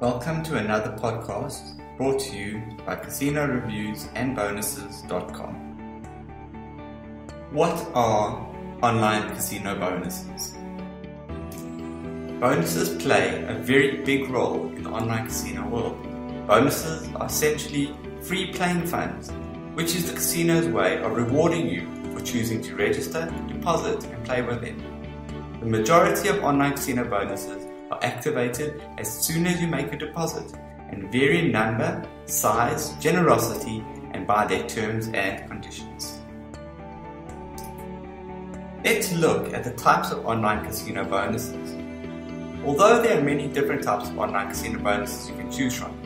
Welcome to another podcast brought to you by CasinoReviewsAndBonuses.com. What are online casino bonuses? Bonuses play a very big role in the online casino world. Bonuses are essentially free playing funds, which is the casino's way of rewarding you for choosing to register, deposit and play with them. The majority of online casino bonuses are activated as soon as you make a deposit and vary in number, size, generosity and by their terms and conditions. Let's look at the types of online casino bonuses. Although there are many different types of online casino bonuses you can choose from,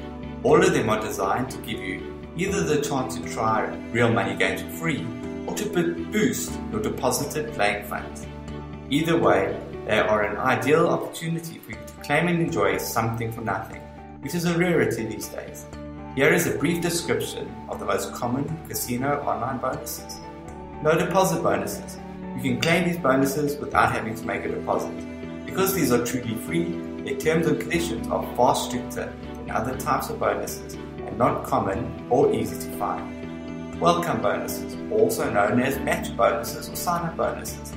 all of them are designed to give you either the chance to try real money games for free or to boost your deposited playing funds. Either way, they are an ideal opportunity for you to claim and enjoy something for nothing, which is a rarity these days. Here is a brief description of the most common casino online bonuses. No deposit bonuses. You can claim these bonuses without having to make a deposit. Because these are truly free, their terms and conditions are far stricter than other types of bonuses and not common or easy to find. Welcome bonuses, also known as match bonuses or sign-up bonuses.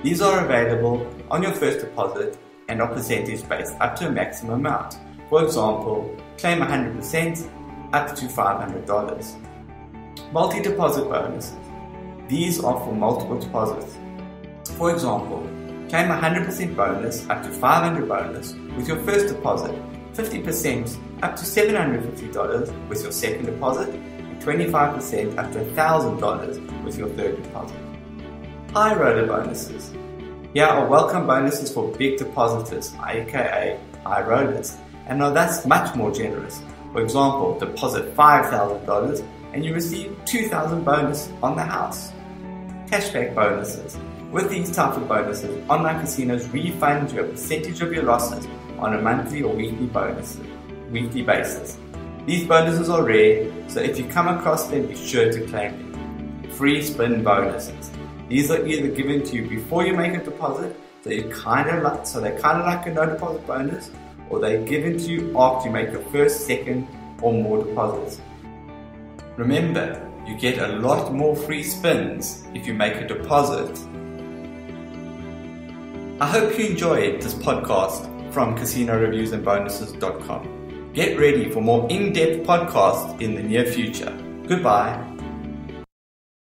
These are available on your first deposit and are percentage based up to a maximum amount. For example, claim 100% up to $500. Multi-deposit bonuses. These are for multiple deposits. For example, claim 100% bonus up to $500 bonus with your first deposit, 50% up to $750 with your second deposit, and 25% up to $1,000 with your third deposit. High roller bonuses. Here are welcome bonuses for big depositors, aka high rollers, and now that's much more generous. For example, deposit $5,000 and you receive $2,000 bonus on the house. Cashback bonuses. With these types of bonuses, online casinos refund you a percentage of your losses on a monthly or weekly basis. These bonuses are rare, so if you come across them, be sure to claim them. Free spin bonuses. These are either given to you before you make a deposit, so they're kind of like a no deposit bonus, or they're given to you after you make your first, second, or more deposits. Remember, you get a lot more free spins if you make a deposit. I hope you enjoyed this podcast from CasinoReviewsAndBonuses.com. Get ready for more in-depth podcasts in the near future. Goodbye.